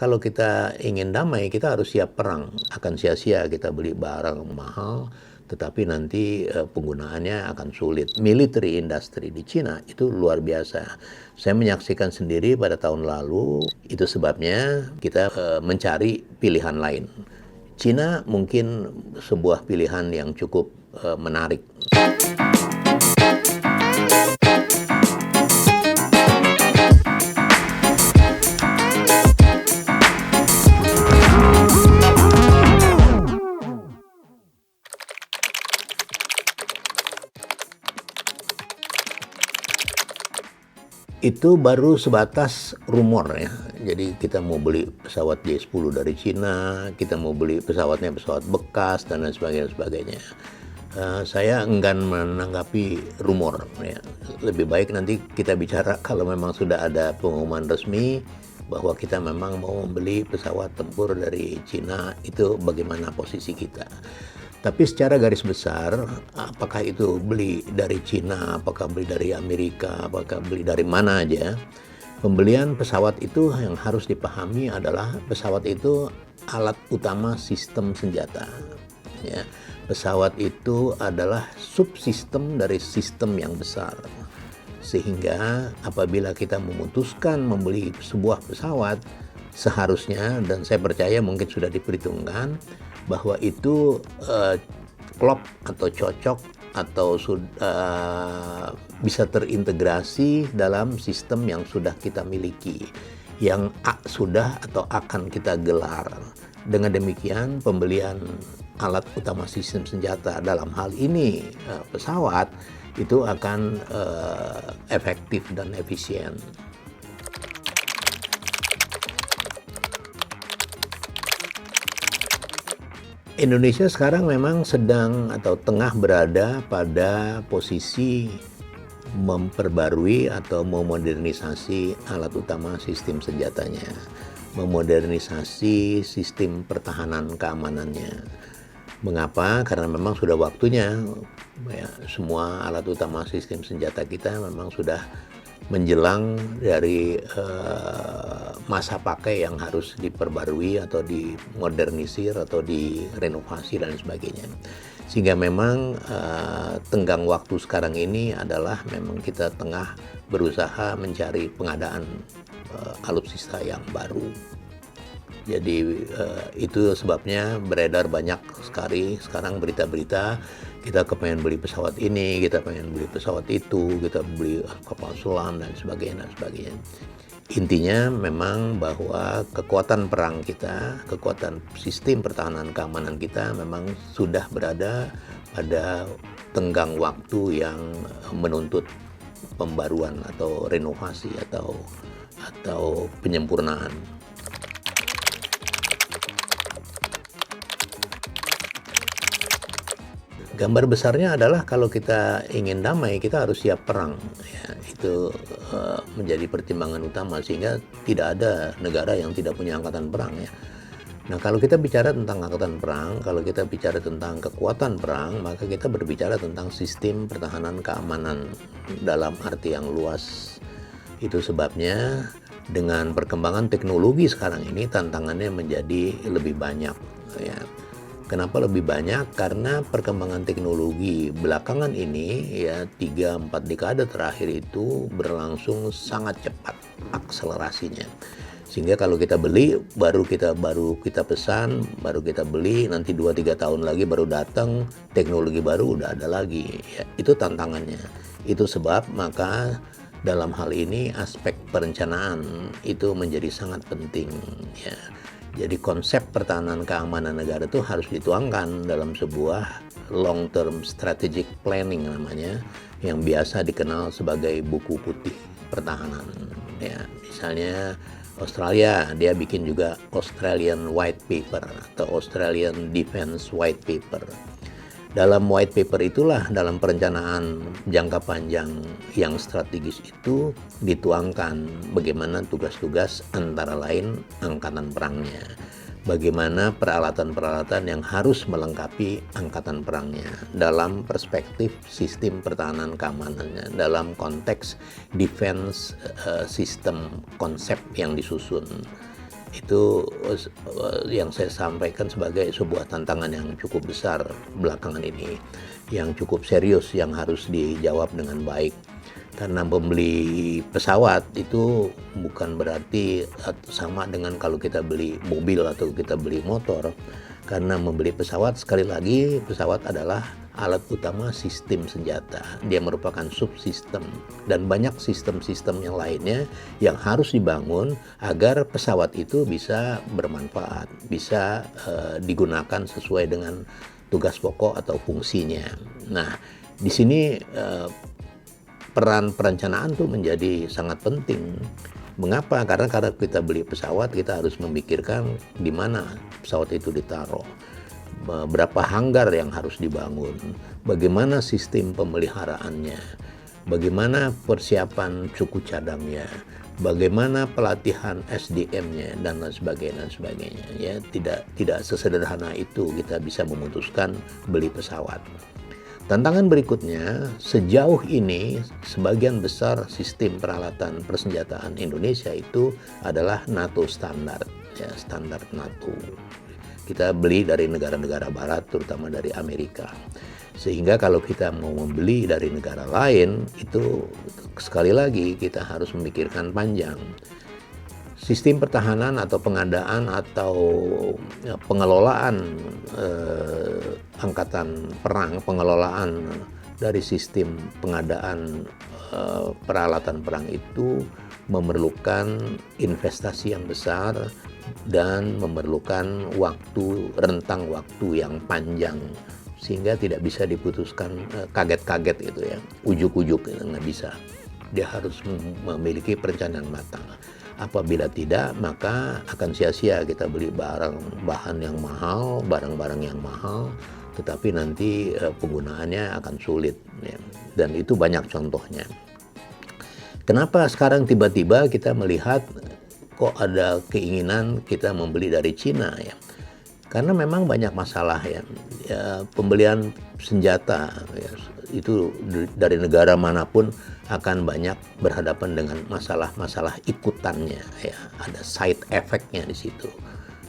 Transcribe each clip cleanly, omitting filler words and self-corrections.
kalau kita ingin damai, kita harus siap perang. Akan sia-sia kita beli barang mahal, tetapi nanti penggunaannya akan sulit. Military industry di Cina itu luar biasa. Saya menyaksikan sendiri pada tahun lalu, itu sebabnya kita mencari pilihan lain. Cina mungkin sebuah pilihan yang cukup menarik. Itu baru sebatas rumor ya. Jadi kita mau beli pesawat J10 dari Cina, kita mau beli pesawatnya pesawat bekas dan lain sebagainya. Saya enggan menanggapi rumor ya. Lebih baik nanti kita bicara kalau memang sudah ada pengumuman resmi bahwa kita memang mau membeli pesawat tempur dari Cina, itu bagaimana posisi kita. Tapi secara garis besar, apakah itu beli dari Cina, apakah beli dari Amerika, apakah beli dari mana aja, pembelian pesawat itu yang harus dipahami adalah pesawat itu alat utama sistem senjata. Ya, pesawat itu adalah subsistem dari sistem yang besar. Sehingga apabila kita memutuskan membeli sebuah pesawat, seharusnya, dan saya percaya mungkin sudah diperhitungkan, bahwa itu klop atau cocok atau sudah bisa terintegrasi dalam sistem yang sudah kita miliki, yang sudah atau akan kita gelar. Dengan demikian, pembelian alat utama sistem senjata dalam hal ini pesawat itu akan efektif dan efisien. Indonesia sekarang memang sedang atau tengah berada pada posisi memperbarui atau memodernisasi alat utama sistem senjatanya, memodernisasi sistem pertahanan keamanannya. Mengapa? Karena memang sudah waktunya ya, semua alat utama sistem senjata kita memang sudah menjelang dari masa pakai yang harus diperbarui atau dimodernisir atau direnovasi dan sebagainya. Sehingga memang tenggang waktu sekarang ini adalah memang kita tengah berusaha mencari pengadaan alutsista yang baru. Jadi itu sebabnya beredar banyak sekali sekarang berita-berita, kita kepengen beli pesawat ini, kita pengen beli pesawat itu, kita beli kapal selam dan sebagainya. Intinya memang bahwa kekuatan perang kita, kekuatan sistem pertahanan keamanan kita memang sudah berada pada tenggang waktu yang menuntut pembaruan atau renovasi atau penyempurnaan. Gambar besarnya adalah kalau kita ingin damai, kita harus siap perang. Ya, itu menjadi pertimbangan utama sehingga tidak ada negara yang tidak punya angkatan perang ya. Nah, kalau kita bicara tentang angkatan perang, kalau kita bicara tentang kekuatan perang, maka kita berbicara tentang sistem pertahanan keamanan dalam arti yang luas. Itu sebabnya dengan perkembangan teknologi sekarang ini tantangannya menjadi lebih banyak ya. Kenapa lebih banyak? Karena perkembangan teknologi belakangan ini ya 3-4 dekade terakhir itu berlangsung sangat cepat akselerasinya. Sehingga kalau kita beli baru kita pesan, baru kita beli, nanti 2-3 tahun lagi baru datang teknologi baru udah ada lagi. Ya, itu tantangannya. Itu sebab maka dalam hal ini aspek perencanaan itu menjadi sangat penting ya. Jadi konsep pertahanan keamanan negara itu harus dituangkan dalam sebuah long term strategic planning namanya, yang biasa dikenal sebagai buku putih pertahanan. Ya, misalnya Australia, dia bikin juga Australian White Paper atau Australian Defense White Paper. Dalam white paper itulah, dalam perencanaan jangka panjang yang strategis itu dituangkan bagaimana tugas-tugas antara lain angkatan perangnya. Bagaimana peralatan-peralatan yang harus melengkapi angkatan perangnya dalam perspektif sistem pertahanan keamanannya, dalam konteks defense system konsep yang disusun. Itu yang saya sampaikan sebagai sebuah tantangan yang cukup besar belakangan ini, yang cukup serius yang harus dijawab dengan baik. Karena membeli pesawat itu bukan berarti sama dengan kalau kita beli mobil atau kita beli motor. Karena membeli pesawat, sekali lagi, pesawat adalah alat utama sistem senjata. Dia merupakan subsistem dan banyak sistem-sistem yang lainnya yang harus dibangun agar pesawat itu bisa bermanfaat, bisa digunakan sesuai dengan tugas pokok atau fungsinya. Nah, di sini peran perencanaan tuh menjadi sangat penting. Mengapa? Karena kita beli pesawat, kita harus memikirkan di mana pesawat itu ditaruh, berapa hanggar yang harus dibangun, bagaimana sistem pemeliharaannya, bagaimana persiapan suku cadangnya, bagaimana pelatihan SDM-nya, dan lain sebagainya. Ya, tidak sesederhana itu kita bisa memutuskan beli pesawat. Tantangan berikutnya, sejauh ini sebagian besar sistem peralatan persenjataan Indonesia itu adalah NATO standar, ya, standar NATO. Kita beli dari negara-negara barat, terutama dari Amerika. Sehingga kalau kita mau membeli dari negara lain, itu sekali lagi kita harus memikirkan panjang. Sistem pertahanan atau pengadaan atau pengelolaan angkatan perang, pengelolaan dari sistem pengadaan peralatan perang itu memerlukan investasi yang besar dan memerlukan rentang waktu yang panjang, sehingga tidak bisa diputuskan kaget-kaget gitu ya, ujuk-ujuk nggak bisa. Dia harus memiliki perencanaan matang. Apabila tidak, maka akan sia-sia kita beli bahan yang mahal, barang-barang yang mahal, tetapi nanti penggunaannya akan sulit, ya. Dan itu banyak contohnya. Kenapa sekarang tiba-tiba kita melihat kok ada keinginan kita membeli dari Cina, ya? Karena memang banyak masalah, ya, pembelian senjata, ya, itu dari negara manapun akan banyak berhadapan dengan masalah-masalah ikutannya, ya. Ada side effect-nya di situ,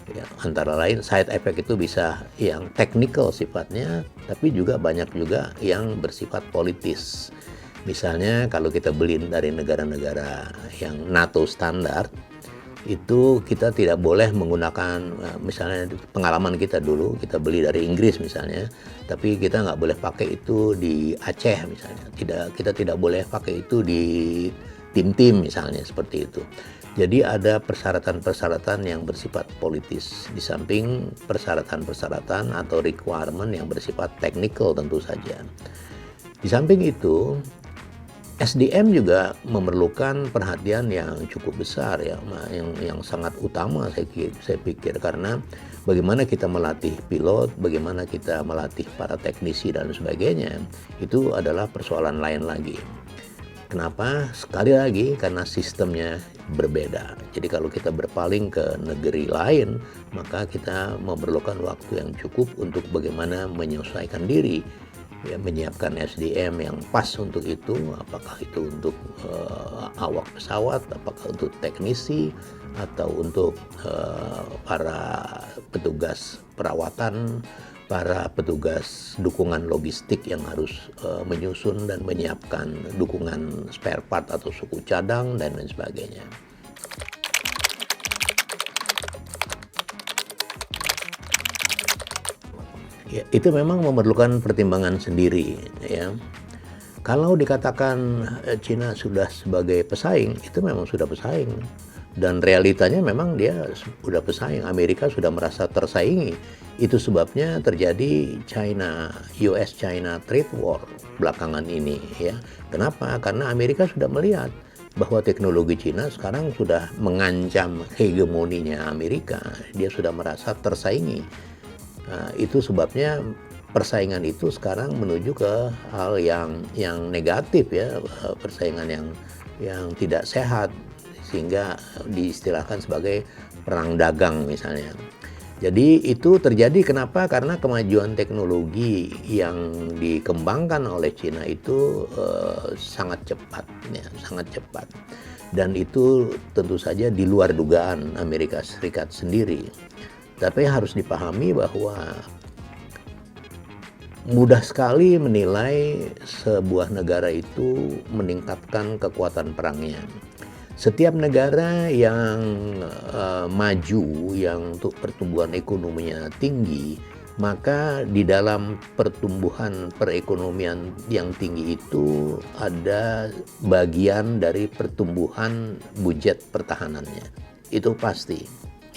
ya. Antara lain side effect itu bisa yang technical sifatnya, tapi juga banyak juga yang bersifat politis. Misalnya kalau kita beli dari negara-negara yang NATO standar, itu kita tidak boleh menggunakan, misalnya pengalaman kita dulu, kita beli dari Inggris misalnya, tapi kita nggak boleh pakai itu di Aceh misalnya, kita tidak boleh pakai itu di tim-tim misalnya, seperti itu. Jadi ada persyaratan-persyaratan yang bersifat politis, di samping persyaratan-persyaratan atau requirement yang bersifat technical tentu saja. Di samping itu, SDM juga memerlukan perhatian yang cukup besar, ya, yang sangat utama saya pikir, karena bagaimana kita melatih pilot, bagaimana kita melatih para teknisi dan sebagainya, itu adalah persoalan lain lagi. Kenapa? Sekali lagi karena sistemnya berbeda. Jadi kalau kita berpaling ke negeri lain, maka kita memerlukan waktu yang cukup untuk bagaimana menyesuaikan diri, ya, menyiapkan SDM yang pas untuk itu, apakah itu untuk awak pesawat, apakah untuk teknisi, atau untuk para petugas perawatan, para petugas dukungan logistik yang harus menyusun dan menyiapkan dukungan spare part atau suku cadang, dan lain sebagainya. Ya, itu memang memerlukan pertimbangan sendiri, ya. Kalau dikatakan Cina sudah sebagai pesaing, itu memang sudah pesaing. Dan realitanya memang dia sudah pesaing. Amerika sudah merasa tersaingi. Itu sebabnya terjadi US-China trade war belakangan ini, ya. Kenapa? Karena Amerika sudah melihat bahwa teknologi Cina sekarang sudah mengancam hegemoninya Amerika. Dia sudah merasa tersaingi. Nah, itu sebabnya persaingan itu sekarang menuju ke hal yang negatif, ya, persaingan yang tidak sehat, sehingga diistilahkan sebagai perang dagang misalnya. Jadi itu terjadi kenapa? Karena kemajuan teknologi yang dikembangkan oleh Cina itu sangat cepat, ya, sangat cepat. dan itu tentu saja di luar dugaan Amerika Serikat sendiri. Tapi harus dipahami bahwa mudah sekali menilai sebuah negara itu meningkatkan kekuatan perangnya. Setiap negara yang maju, yang untuk pertumbuhan ekonominya tinggi, maka di dalam pertumbuhan perekonomian yang tinggi itu ada bagian dari pertumbuhan budget pertahanannya. Itu pasti,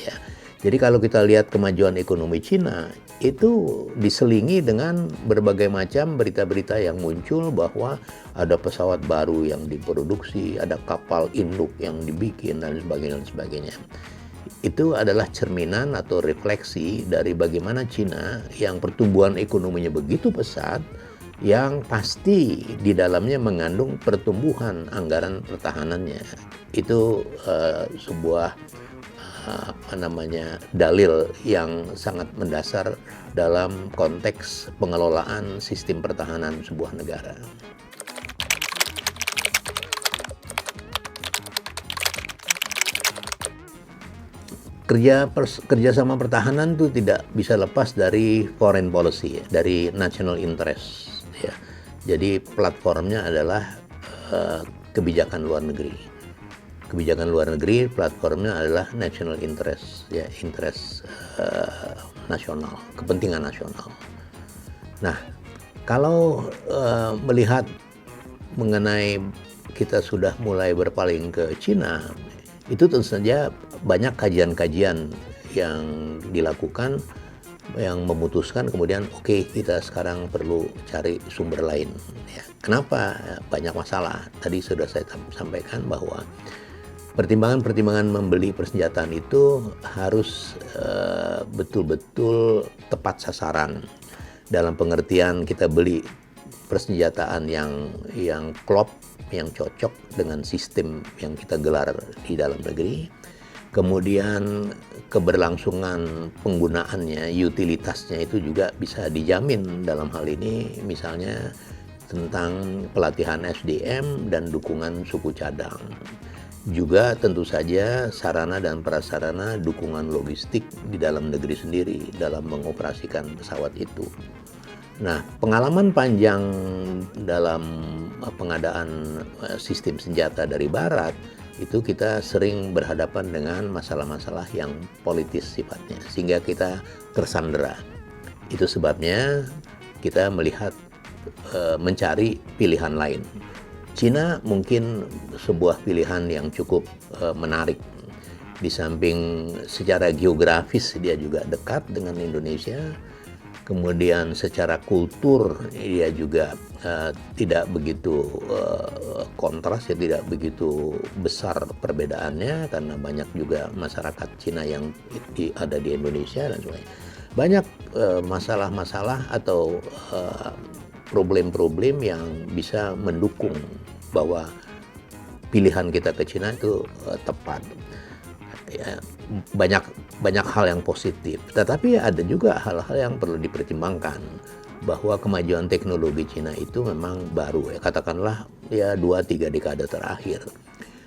ya. Jadi kalau kita lihat kemajuan ekonomi Cina, itu diselingi dengan berbagai macam berita-berita yang muncul bahwa ada pesawat baru yang diproduksi, ada kapal induk yang dibikin, dan sebagainya, dan sebagainya. Itu adalah cerminan atau refleksi dari bagaimana Cina yang pertumbuhan ekonominya begitu pesat, yang pasti di dalamnya mengandung pertumbuhan anggaran pertahanannya. Itu sebuah dalil yang sangat mendasar dalam konteks pengelolaan sistem pertahanan sebuah negara. Kerjasama pertahanan itu tidak bisa lepas dari foreign policy, dari national interest, ya. Jadi platformnya adalah kebijakan luar negeri. Kebijakan luar negeri platformnya adalah national interest, ya, interest nasional, kepentingan nasional. Nah, kalau melihat mengenai kita sudah mulai berpaling ke Cina, itu tentu saja banyak kajian-kajian yang dilakukan yang memutuskan kemudian oke, kita sekarang perlu cari sumber lain, ya. Kenapa? Banyak masalah. Tadi sudah saya sampaikan bahwa pertimbangan-pertimbangan membeli persenjataan itu harus betul-betul tepat sasaran. Dalam pengertian kita beli persenjataan yang klop, yang cocok dengan sistem yang kita gelar di dalam negeri. Kemudian keberlangsungan penggunaannya, utilitasnya itu juga bisa dijamin dalam hal ini, misalnya tentang pelatihan SDM dan dukungan suku cadang. Juga tentu saja sarana dan prasarana dukungan logistik di dalam negeri sendiri dalam mengoperasikan pesawat itu. Nah, pengalaman panjang dalam pengadaan sistem senjata dari Barat, itu kita sering berhadapan dengan masalah-masalah yang politis sifatnya, sehingga kita tersandera. Itu sebabnya kita melihat mencari pilihan lain. Cina mungkin sebuah pilihan yang cukup menarik. Di samping secara geografis dia juga dekat dengan Indonesia, kemudian secara kultur dia juga tidak begitu kontras, ya, tidak begitu besar perbedaannya karena banyak juga masyarakat Cina yang ada di Indonesia dan sebagainya. Banyak masalah-masalah atau problem-problem yang bisa mendukung bahwa pilihan kita ke Cina itu tepat. Ya, banyak hal yang positif, tetapi ada juga hal-hal yang perlu dipertimbangkan, bahwa kemajuan teknologi Cina itu memang baru, ya, katakanlah ya 2-3 dekade terakhir,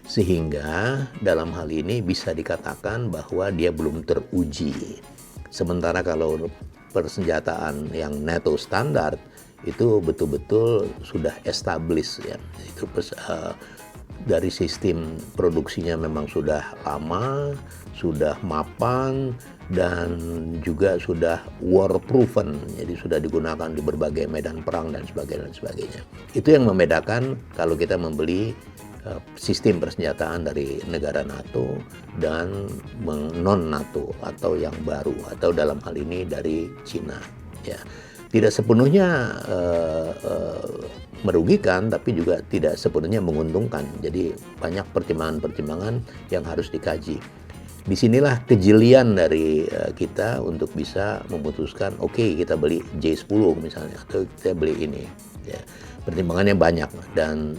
sehingga dalam hal ini bisa dikatakan bahwa dia belum teruji. Sementara kalau persenjataan yang NATO standar itu betul-betul sudah established, ya, itu dari sistem produksinya memang sudah lama, sudah mapan, dan juga sudah war proven, jadi sudah digunakan di berbagai medan perang dan sebagainya. Itu yang membedakan kalau kita membeli sistem persenjataan dari negara NATO dan non-NATO atau yang baru, atau dalam hal ini dari Cina, ya. Tidak sepenuhnya merugikan, tapi juga tidak sepenuhnya menguntungkan. Jadi banyak pertimbangan-pertimbangan yang harus dikaji. Disinilah kejelian dari kita untuk bisa memutuskan, oke, kita beli J10 misalnya, atau kita beli ini. Ya, pertimbangannya banyak, dan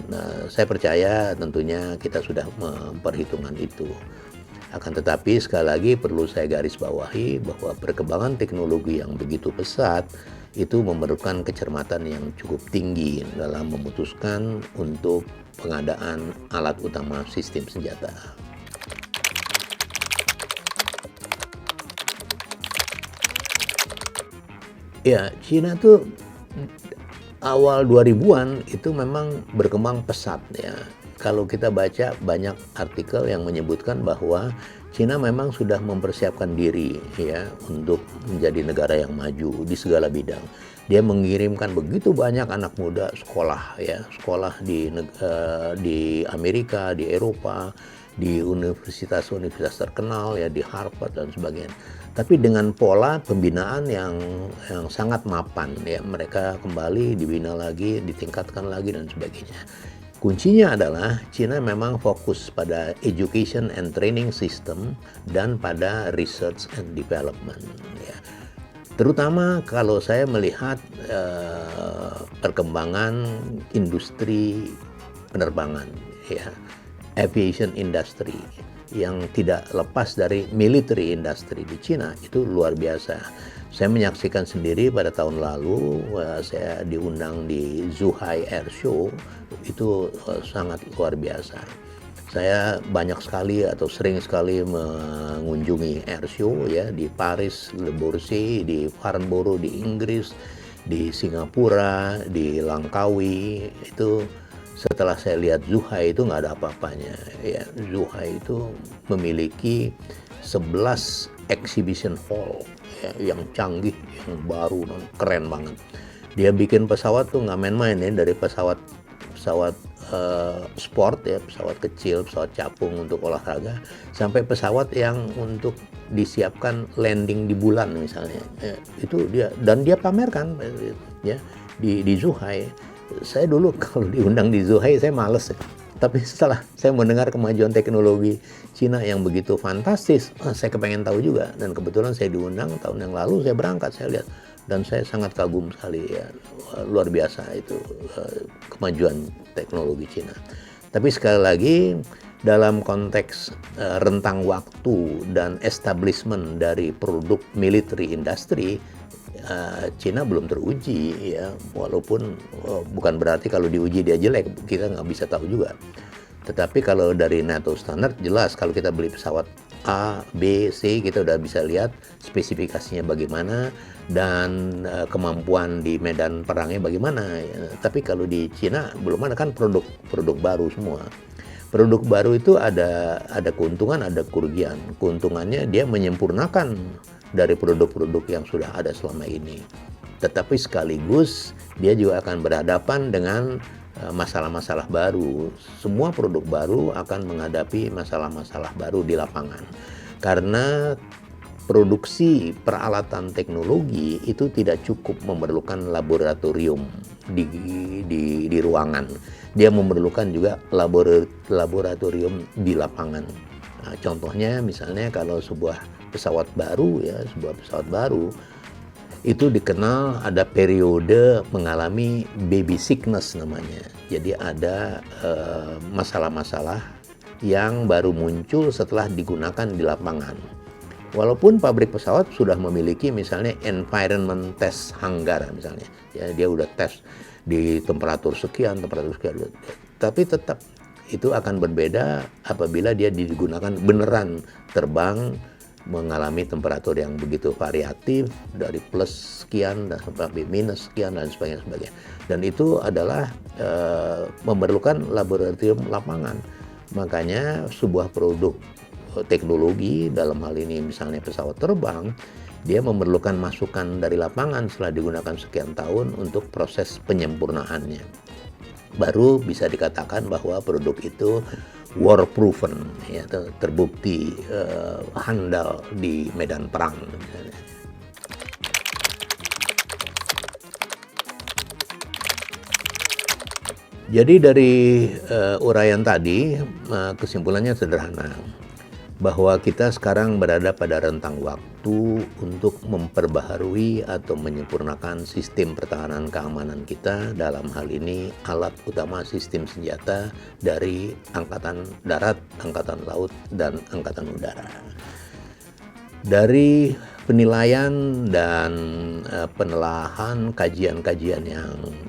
saya percaya tentunya kita sudah memperhitungkan itu. Akan tetapi sekali lagi perlu saya garis bawahi bahwa perkembangan teknologi yang begitu pesat itu memerlukan kecermatan yang cukup tinggi dalam memutuskan untuk pengadaan alat utama sistem senjata. Ya, Cina tuh awal 2000-an itu memang berkembang pesat ya. Kalau kita baca banyak artikel yang menyebutkan bahwa Cina memang sudah mempersiapkan diri ya untuk menjadi negara yang maju di segala bidang. Dia mengirimkan begitu banyak anak muda sekolah ya, sekolah di Amerika, di Eropa, di universitas-universitas terkenal ya, di Harvard dan sebagainya. Tapi dengan pola pembinaan yang sangat mapan ya, mereka kembali dibina lagi, ditingkatkan lagi dan sebagainya. Kuncinya adalah Cina memang fokus pada education and training system dan pada research and development ya. Terutama kalau saya melihat perkembangan industri penerbangan ya, aviation industry yang tidak lepas dari military industry di Cina itu luar biasa. Saya menyaksikan sendiri pada tahun lalu, saya diundang di Zhuhai Air Show, itu sangat luar biasa. Saya banyak sekali atau sering sekali mengunjungi air show ya, di Paris, Le Bourget, di Farnborough di Inggris, di Singapura, di Langkawi. Itu setelah saya lihat Zhuhai itu nggak ada apa-apanya ya. Zhuhai itu memiliki 11 exhibition hall ya, yang canggih, yang baru dan keren banget. Dia bikin pesawat tuh nggak main-main ya, dari pesawat sport ya, pesawat kecil, pesawat capung untuk olahraga, sampai pesawat yang untuk disiapkan landing di bulan misalnya ya, itu dia, dan dia pamerkan ya di Zhuhai. Saya dulu kalau diundang di Zhuhai saya males ya. Tapi setelah saya mendengar kemajuan teknologi Cina yang begitu fantastis, saya kepengen tahu juga. Dan kebetulan saya diundang tahun yang lalu, saya berangkat, saya lihat. Dan saya sangat kagum sekali ya, luar biasa itu kemajuan teknologi Cina. Tapi sekali lagi dalam konteks rentang waktu dan establishment dari produk military industry, Cina belum teruji ya, walaupun bukan berarti kalau diuji dia jelek, kita nggak bisa tahu juga. Tetapi kalau dari NATO standar jelas, kalau kita beli pesawat A, B, C, kita udah bisa lihat spesifikasinya bagaimana dan kemampuan di medan perangnya bagaimana ya. Tapi kalau di Cina belum ada, kan produk baru semua. Produk baru itu ada keuntungan, ada kerugian. Keuntungannya dia menyempurnakan dari produk-produk yang sudah ada selama ini. Tetapi sekaligus dia juga akan berhadapan dengan masalah-masalah baru. Semua produk baru akan menghadapi masalah-masalah baru di lapangan. Karena produksi peralatan teknologi itu tidak cukup memerlukan laboratorium di ruangan. Dia memerlukan juga laboratorium di lapangan. Nah, contohnya misalnya kalau sebuah pesawat baru ya, sebuah pesawat baru itu dikenal ada periode mengalami baby sickness namanya. Jadi ada masalah-masalah yang baru muncul setelah digunakan di lapangan. Walaupun pabrik pesawat sudah memiliki misalnya environment test hangar misalnya, ya dia udah tes di temperatur sekian, tapi tetap itu akan berbeda apabila dia digunakan beneran terbang mengalami temperatur yang begitu variatif dari plus sekian dan sampai minus sekian dan sebagainya. Dan itu adalah memerlukan laboratorium lapangan. Makanya sebuah produk teknologi dalam hal ini misalnya pesawat terbang, dia memerlukan masukan dari lapangan setelah digunakan sekian tahun untuk proses penyempurnaannya. Baru bisa dikatakan bahwa produk itu war proven ya, terbukti handal di medan perang misalnya. Jadi dari uraian tadi kesimpulannya sederhana, bahwa kita sekarang berada pada rentang waktu untuk memperbaharui atau menyempurnakan sistem pertahanan keamanan kita, dalam hal ini alat utama sistem senjata dari Angkatan Darat, Angkatan Laut, dan Angkatan Udara. Dari penilaian dan penelaahan kajian-kajian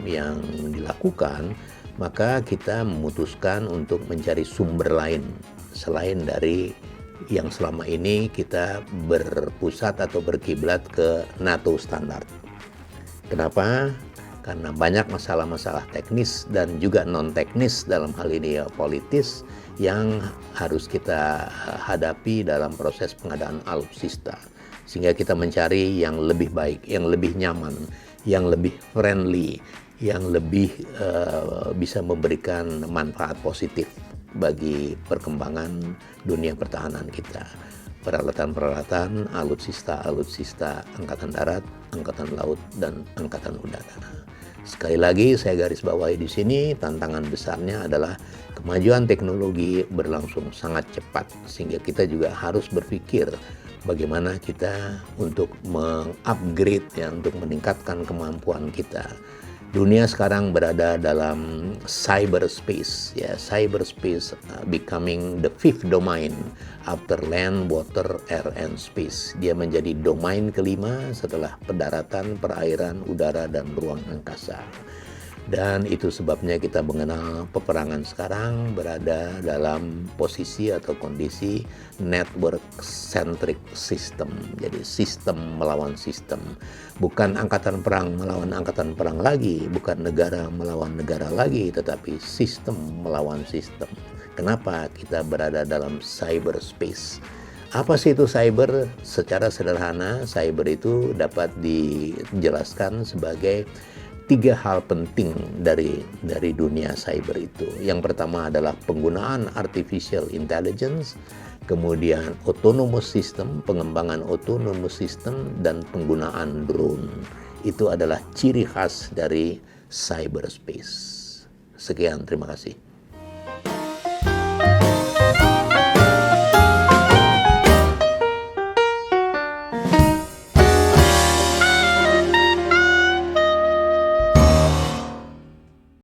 yang dilakukan, maka kita memutuskan untuk mencari sumber lain selain dari yang selama ini kita berpusat atau berkiblat ke NATO standar. Kenapa? Karena banyak masalah-masalah teknis dan juga non-teknis dalam hal ini ya politis yang harus kita hadapi dalam proses pengadaan alutsista. Sehingga kita mencari yang lebih baik, yang lebih nyaman, yang lebih friendly, yang lebih bisa memberikan manfaat positif bagi perkembangan dunia pertahanan kita. Peralatan-peralatan alutsista Angkatan Darat, Angkatan Laut, dan Angkatan Udara. Sekali lagi saya garis bawahi di sini, tantangan besarnya adalah kemajuan teknologi berlangsung sangat cepat, sehingga kita juga harus berpikir bagaimana kita untuk mengupgrade ya, untuk meningkatkan kemampuan kita. Dunia sekarang berada dalam cyberspace, ya, cyberspace becoming the fifth domain after land, water, air, and space. Dia menjadi domain kelima setelah pendaratan, perairan, udara, dan ruang angkasa. Dan itu sebabnya kita mengenal peperangan sekarang berada dalam posisi atau kondisi network centric system. Jadi sistem melawan sistem. Bukan angkatan perang melawan angkatan perang lagi, bukan negara melawan negara lagi, tetapi sistem melawan sistem. Kenapa kita berada dalam cyberspace? Apa sih itu cyber? Secara sederhana, cyber itu dapat dijelaskan sebagai 3 hal penting dari dunia cyber itu. Yang pertama adalah penggunaan artificial intelligence, kemudian autonomous system, pengembangan autonomous system, dan penggunaan drone. Itu adalah ciri khas dari cyberspace. Sekian, terima kasih.